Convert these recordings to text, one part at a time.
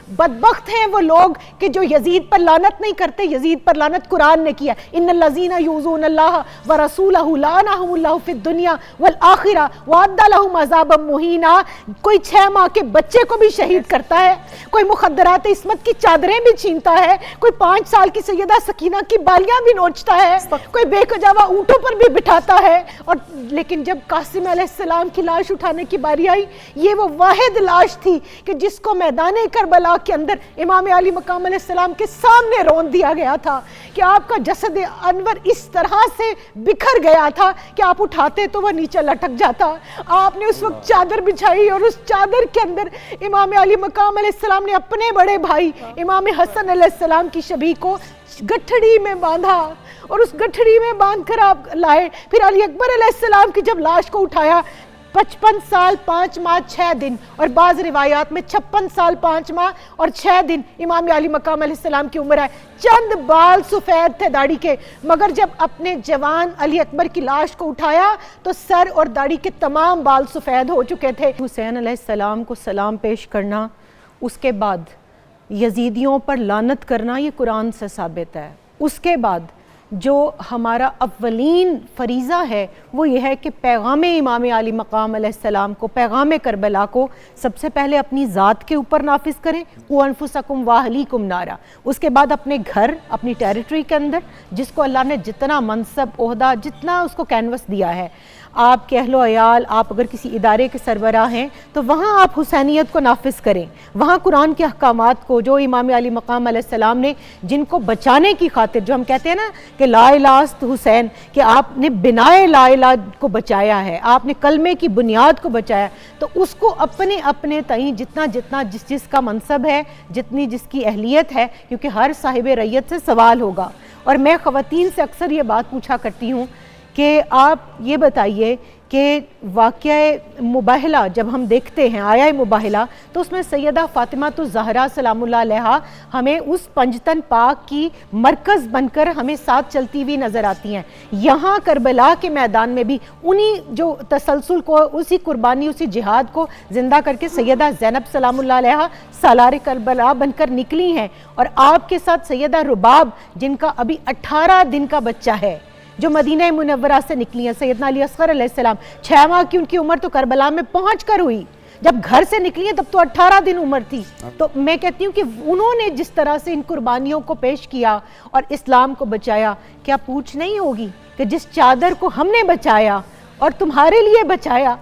بدبخت ہیں وہ لوگ کہ جو یزید پر لعنت نہیں کرتے. یزید پر لعنت قرآن نے کیا. ان الذین یؤذون اللہ ورسولہ لعنہم اللہ فی الدنیا والآخرہ وأعد لہم عذابا مہینا. کوئی 6 ماہ کے بچے کو بھی شہید کرتا ہے, کوئی مخدرات عصمت کی چادریں بھی چھینتا ہے, کوئی 5 سال کی سیدہ سکینہ کی بالیاں بھی نوچتا ہے, کوئی بے کجاوا اونٹوں پر بھی بٹھاتا ہے. اور لیکن جب قاسم علیہ السلام کی لاش اٹھانے کی باری آئی, یہ وہ واحد لاش تھی کہ جس کو میدان کربلا کے اندر امام علی مقام علیہ السلام کے سامنے رون دیا گیا تھا کہ آپ کا جسد انور اس طرح سے بکھر گیا تھا کہ آپ اٹھاتے تو وہ نیچے لٹک جاتا. آپ نے اس وقت چادر بچھائی اور اس چادر کے اندر امام علی مقام علیہ السلام نے اپنے بڑے بھائی امام حسن علیہ السلام کی شبیہ کو گٹھڑی میں باندھا اور اس گٹھڑی میں باندھ کر آپ لائے. پھر علی اکبر علیہ السلام کی جب لاش کو اٹھایا 55 سال 5 ماہ 6 دن اور بعض روایات میں 56 سال 5 ماہ اور 6 دن امام علی مقام علیہ السلام کی عمر ہے. چند بال سفید تھے داڑھی کے, مگر جب اپنے جوان علی اکبر کی لاش کو اٹھایا تو سر اور داڑھی کے تمام بال سفید ہو چکے تھے. حسین علیہ السلام کو سلام پیش کرنا, اس کے بعد یزیدیوں پر لعنت کرنا, یہ قرآن سے ثابت ہے. اس کے بعد جو ہمارا اولین فریضہ ہے وہ یہ ہے کہ پیغام امام علی مقام علیہ السلام کو, پیغام کربلا کو سب سے پہلے اپنی ذات کے اوپر نافذ کریں, قُوا أَنفُسَكُمْ وَأَهْلِيكُمْ نَارًا. اس کے بعد اپنے گھر, اپنی ٹیریٹری کے اندر جس کو اللہ نے جتنا منصب عہدہ جتنا اس کو کینوس دیا ہے, آپ کے اہل و عیال, آپ اگر کسی ادارے کے سربراہ ہیں تو وہاں آپ حسینیت کو نافذ کریں, وہاں قرآن کے احکامات کو جو امام علی مقام علیہ السلام نے جن کو بچانے کی خاطر, جو ہم کہتے ہیں نا کہ لا الہ است حسین, کہ آپ نے بنائے لا الہ کو بچایا ہے, آپ نے کلمے کی بنیاد کو بچایا, تو اس کو اپنے اپنے تئیں جتنا جتنا جس کا منصب ہے, جتنی جس کی اہلیت ہے, کیونکہ ہر صاحب ریت سے سوال ہوگا. اور میں خواتین سے اکثر یہ بات پوچھا کرتی ہوں کہ آپ یہ بتائیے کہ واقعہ مباہلہ جب ہم دیکھتے ہیں, آیا مباہلہ, تو اس میں سیدہ فاطمہ الزہرا سلام اللہ علیہا ہمیں اس پنجتن پاک کی مرکز بن کر ہمیں ساتھ چلتی ہوئی نظر آتی ہیں. یہاں کربلا کے میدان میں بھی انہی جو تسلسل کو, اسی قربانی, اسی جہاد کو زندہ کر کے سیدہ زینب سلام اللہ علیہا سالار کربلا بن کر نکلی ہیں. اور آپ کے ساتھ سیدہ رباب جن کا ابھی 18 دن کا بچہ ہے, جو مدینہ منورہ سے نکلی ہیں, سیدنا علی اصغر علیہ السلام 6 ماہ کی ان کی عمر تو کربلا میں پہنچ کر ہوئی, جب گھر سے نکلی ہیں تب تو 18 دن عمر تھی. تو میں کہتی ہوں کہ انہوں نے جس طرح سے ان قربانیوں کو پیش کیا اور اسلام کو بچایا, کیا پوچھ نہیں ہوگی کہ جس چادر کو ہم نے بچایا اور تمہارے لیے بچایا,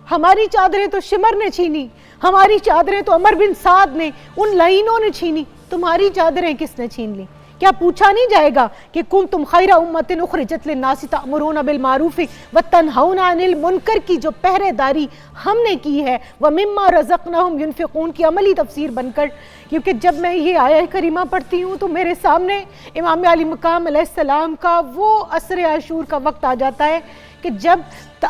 ہماری چادریں تو شمر نے چھینی, ہماری چادریں تو عمر بن سعد نے, ان لعینوں نے چھینی, تمہاری چادریں کس نے چھین لی؟ کیا پوچھا نہیں جائے گا کہ کنتم خیر امت اخرجت للناس تأمرون بالمعروف وتنہون عن المنکر کی جو پہرے داری ہم نے کی ہے, ومما رزقناہم ينفقون کی عملی تفسیر بن کر. کیونکہ جب میں یہ آیہ کریمہ پڑھتی ہوں تو میرے سامنے امام علی مقام علیہ السلام کا وہ عصر عاشور کا وقت آ جاتا ہے کہ جب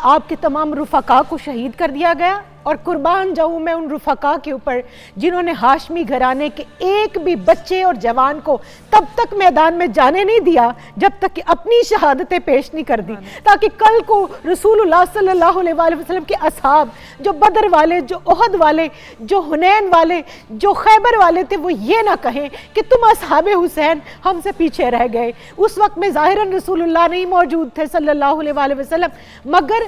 آپ کے تمام رفقا کو شہید کر دیا گیا, اور قربان جاؤں میں ان رفقا کے اوپر جنہوں نے ہاشمی گھرانے کے ایک بھی بچے اور جوان کو تب تک میدان میں جانے نہیں دیا جب تک کہ اپنی شہادتیں پیش نہیں کر دی, تاکہ کل کو رسول اللہ صلی اللہ علیہ وآلہ وسلم کے اصحاب, جو بدر والے, جو احد والے, جو حنین والے, جو خیبر والے تھے, وہ یہ نہ کہیں کہ تم اصحاب حسین ہم سے پیچھے رہ گئے. اس وقت میں ظاہراً رسول اللہ نہیں موجود تھے صلی اللہ علیہ وآلہ وسلم, مگر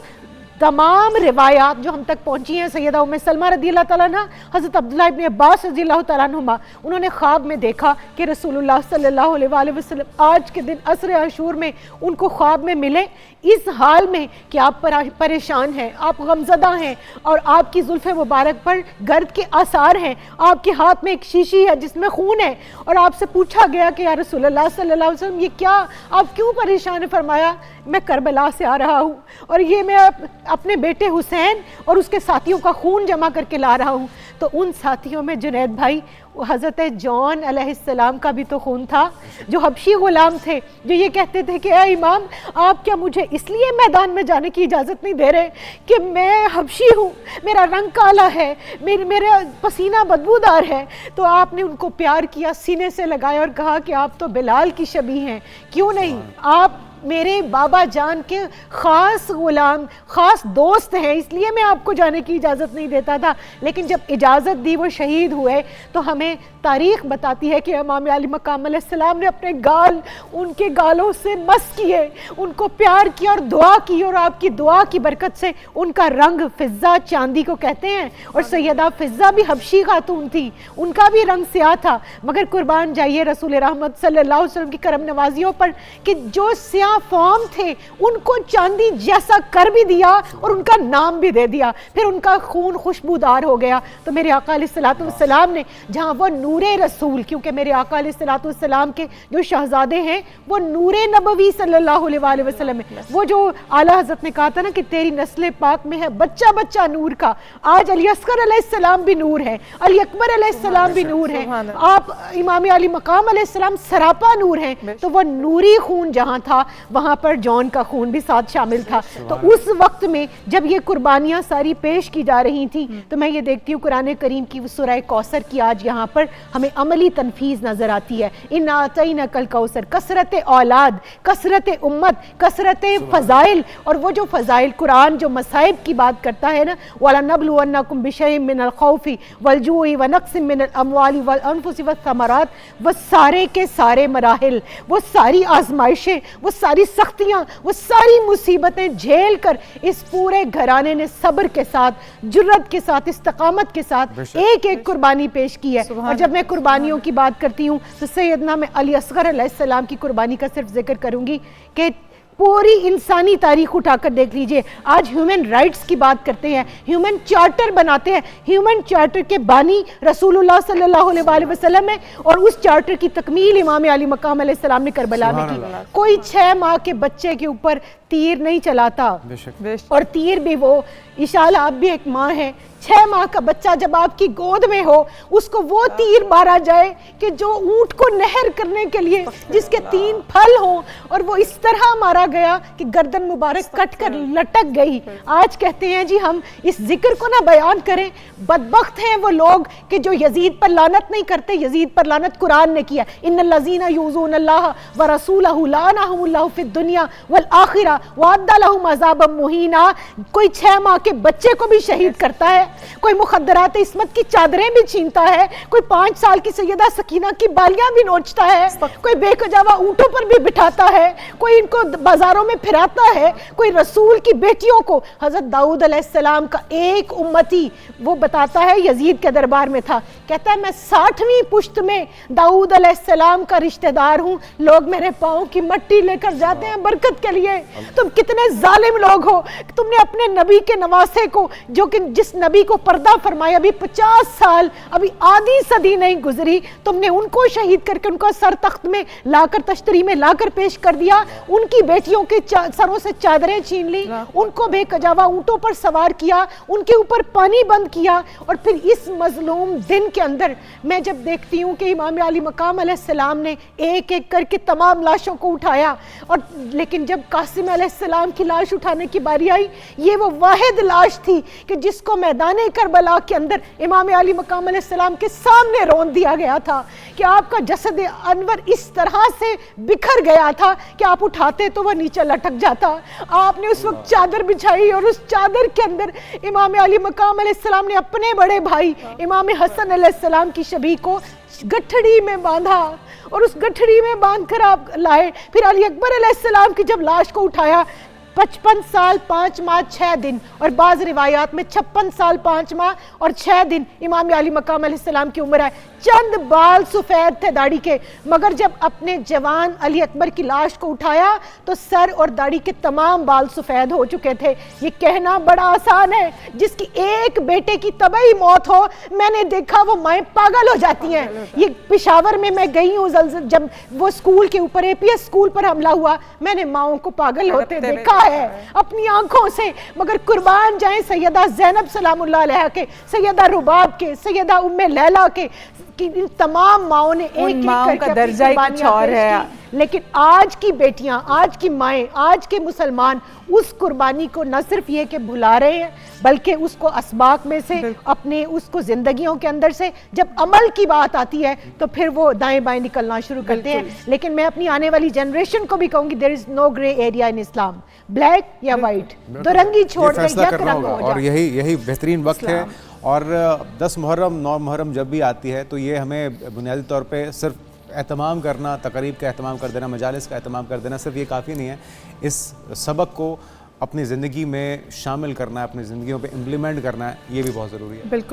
تمام روایات جو ہم تک پہنچی ہیں, سیدہ ام سلمہ رضی اللہ تعالیٰ عنہ, حضرت عبداللہ ابن عباس رضی اللہ تعالیٰ عنہما, انہوں نے خواب میں دیکھا کہ رسول اللہ صلی اللہ علیہ وآلہ وسلم آج کے دن عصر عاشور میں ان کو خواب میں ملے اس حال میں کہ آپ پریشان ہیں, آپ غمزدہ ہیں, اور آپ کی زلف مبارک پر گرد کے آثار ہیں, آپ کے ہاتھ میں ایک شیشی ہے جس میں خون ہے, اور آپ سے پوچھا گیا کہ یا رسول اللہ صلی اللہ علیہ وسلم یہ کیا, آپ کیوں پریشان ہیں؟ فرمایا میں کربلا سے آ رہا ہوں, اور یہ میں اپنے بیٹے حسین اور اس کے ساتھیوں کا خون جمع کر کے لا رہا ہوں. تو ان ساتھیوں میں جنید بھائی حضرت جون علیہ السلام کا بھی تو خون تھا, جو حبشی غلام تھے, جو یہ کہتے تھے کہ اے امام آپ کیا مجھے اس لیے میدان میں جانے کی اجازت نہیں دے رہے کہ میں حبشی ہوں, میرا رنگ کالا ہے, میرا پسینہ بدبودار ہے. تو آپ نے ان کو پیار کیا, سینے سے لگایا اور کہا کہ آپ تو بلال کی شبیہ ہیں, کیوں نہیں آپ میرے بابا جان کے خاص غلام، خاص دوست ہیں، اس لیے میں آپ کو جانے کی اجازت نہیں دیتا تھا، لیکن جب اجازت دی وہ شہید ہوئے تو ہمیں تاریخ بتاتی ہے کہ امام علی مقام علیہ السلام نے اپنے گال ان کے گالوں سے مس کیے، ان کو پیار کیا اور دعا کی، اور آپ کی دعا کی برکت سے ان کا رنگ فضہ، چاندی کو کہتے ہیں، اور سیدہ فضہ بھی حبشی خاتون تھی، ان کا بھی رنگ سیاہ تھا، مگر قربان جائیے رسول رحمت صلی اللہ علیہ وسلم کی کرم نوازیوں پر کہ جو سیاہ فام تھے ان کو چاندی جیسا کر بھی دیا اور ان کا نام بھی دے دیا، پھر ان کا خون خوشبودار ہو گیا۔ تو میرے آقا علیہ الصلوۃ والسلام نے جہاں وہ نور رسول، کیونکہ میرے آقا علیہ الصلوۃ والسلام کے جو شہزادے ہیں وہ نور نبوی صلی اللہ علیہ وآلہ وسلم ہے، وہ جو اعلیٰ حضرت نے کہا تھا نا کہ تیری نسل پاک میں ہے بچہ بچہ نور کا، آج علی اصغر علیہ السلام بھی نور ہے، علی اکبر علیہ السلام بھی نور ہے، آپ امام علی مقام علیہ السلام سراپا نور ہیں، تو وہ نوری خون جہاں تھا وہاں پر جون کا خون بھی ساتھ شامل تھا۔ تو اس وقت میں جب یہ قربانیاں ساری پیش کی جا رہی تھیں تو میں یہ دیکھتی ہوں قرآن کریم کی سورہ کوثر کی آج یہاں پر ہمیں عملی تنفیذ نظر آتی ہے، اِنَّا أَعْطَيْنَاكَ الْكَوْثَرَ، کثرت اولاد، کثرت امت، کثرت فضائل، اور وہ جو فضائل قرآن جو مصائب کی بات کرتا ہے نا وَلَنَبْلُوَنَّكُمْ بِشَيْءٍ مِّنَ الْخَوْفِ وَالْجُوعِ وَنَقْصٍ مِّنَ الْأَمْوَالِ وَالْأَنفُسِ وَالثَّمَرَاتِ، وہ سارے کے سارے مراحل، وہ ساری آزمائشیں، وہ ساری سختیاں، وہ ساری مصیبتیں جھیل کر اس پورے گھرانے نے صبر کے ساتھ، جرت کے ساتھ، استقامت کے ساتھ ایک ایک قربانی پیش کی ہے۔ اور جب میں قربانیوں کی بات کرتی ہوں تو سیدنا میں علی اصغر علیہ السلام کی قربانی کا صرف ذکر کروں گی کہ پوری انسانی تاریخ اٹھا کر دیکھ لیجئے، آج ہیومن رائٹس کی بات کرتے ہیں، ہیومن چارٹر بناتے ہیں، ہیومن چارٹر کے بانی رسول اللہ صلی اللہ علیہ وآلہ وسلم ہے، اور اس چارٹر کی تکمیل امام علی مقام علیہ السلام نے کربلا میں کی۔ کوئی 6 ماہ کے بچے کے اوپر تیر نہیں چلاتا، اور تیر بھی وہ انشاءاللہ آپ بھی ایک ماں ہے، 6 ماہ کا بچہ جب آپ کی گود میں ہو اس کو وہ تیر مارا جائے کہ جو اونٹ کو نہر کرنے کے لیے جس کے 3 پھل ہوں، اور وہ اس طرح مارا گیا کہ گردن مبارک کٹ کر لٹک گئی۔ آج کہتے ہیں جی ہم اس ذکر کو نہ بیان کریں، بدبخت ہیں وہ لوگ کہ جو یزید پر لعنت نہیں کرتے۔ یزید پر لعنت قرآن نے کیا، ان الذین یؤذون اللہ ورسولہ لعنہم اللہ فی الدنیا والآخرہ وأعد لهم عذابا مہینا۔ کوئی 6 ماہ کے بچے کو بھی شہید کرتا ہے، کوئی مخدرات عصمت کی چادریں بھی چھینتا ہے، کوئی 5 سال کی سیدہ سکینہ کی بالیاں بھی نوچتا ہے، کوئی بے کجاوا اونٹوں پر بھی بٹھاتا ہے، کوئی ان کو بازاروں میں پھراتا ہے، کوئی رسول کی بیٹیوں کو۔ حضرت داؤد علیہ السلام کا ایک امتی وہ بتاتا ہے یزید کے دربار میں تھا، کہتا ہے میں 60ویں پشت میں داؤد علیہ السلام کا رشتہ دار ہوں، لوگ میرے پاؤں کی مٹی لے کر جاتے ہیں برکت کے لیے۔ تم کتنے ظالم لوگ ہو، تم نے اپنے نبی کے نواسے کو، جو کہ جس نبی کو پردہ فرمایا، ابھی 50 سال، ابھی آدھی صدی نہیں گزری، تم نے ان کو شہید کر کے ان کا سر تخت میں لا کر، تشتری میں لا کر پیش کر دیا، ان کی بیٹیوں کے سروں سے چادریں چھین لی، ان کو بے کجاوا اونٹوں پر سوار کیا، ان کے اوپر پانی بند کیا، اور پھر اس مظلوم دن کے اندر میں جب دیکھتی ہوں کہ امام علی مقام علیہ السلام نے ایک ایک کر کے تمام لاشوں کو اٹھایا، اور لیکن جب قاسم علیہ السلام کی لاش اٹھانے کی باری آئی، یہ وہ واحد لاش تھی کہ جس کو میدان کربلا کے اندر امام علی مقام علیہ السلام کے سامنے رون دیا گیا تھا کہ آپ کا جسد انور اس طرح سے بکھر گیا تھا کہ آپ اٹھاتے تو وہ نیچے لٹک جاتا۔ آپ نے اس وقت چادر بچھائی، اور اس چادر کے اندر امام علی مقام علیہ السلام نے اپنے بڑے بھائی امام حسن علیہ السلام کی شبیہ کو گٹھڑی میں باندھا، اور اس گٹھڑی میں باندھ کر آپ لائے۔ پھر علی اکبر علیہ السلام کی جب لاش کو اٹھایا، 55 سال 5 ماہ 6 دن، اور بعض روایات میں 56 سال 5 ماہ اور 6 دن امام علی مقام علیہ السلام کی عمر ہے۔ چند بال سفید تھے داڑھی کے، مگر جب اپنے جوان علی اکبر کی لاش کو اٹھایا تو سر اور داڑھی کے تمام بال سفید ہو چکے تھے۔ یہ کہنا بڑا آسان ہے، جس کی ایک بیٹے کی طبعی موت ہو، میں نے دیکھا وہ مائیں پاگل ہو جاتی ہیں۔ یہ پشاور میں گئی ہوں، جب وہ اسکول کے اوپر APS اسکول پر حملہ ہوا، میں نے ماؤں کو پاگل ہوتے دیکھا ہے اپنی آنکھوں سے، مگر قربان جائیں سیدہ زینب سلام اللہ علیہ کے، سیدہ رباب کے، سیدہ ام لیلہ کے، کہ ان تمام ماؤں نے ایک ایک کر کے درجہ ہی کچھ اور ہے۔ لیکن آج کی بیٹیاں، آج کی مائیں، آج کے مسلمان اس قربانی کو نہ صرف یہ کہ بھلا رہے ہیں بلکہ اس کو اسباق میں سے اپنے اس کو زندگیوں کے اندر سے جب عمل کی بات آتی ہے تو پھر وہ دائیں بائیں نکلنا شروع کرتے ہیں. لیکن میں اپنی آنے والی جنریشن کو بھی کہوں گی there is no gray area in Islam, black یا وائٹ، دو رنگی چھوڑ کر یک رنگ ہو جائے. اور یہی بہترین وقت ہے. اور 10 محرم 9 محرم جب بھی آتی ہے تو یہ ہمیں بنیادی طور پہ صرف اہتمام کرنا، تقریب کا اہتمام کر دینا، مجالس کا اہتمام کر دینا صرف یہ کافی نہیں ہے. اس سبق کو اپنی زندگی میں شامل کرنا ہے، اپنی زندگیوں پہ امپلیمنٹ کرنا ہے، یہ بھی بہت ضروری ہے. بالکل.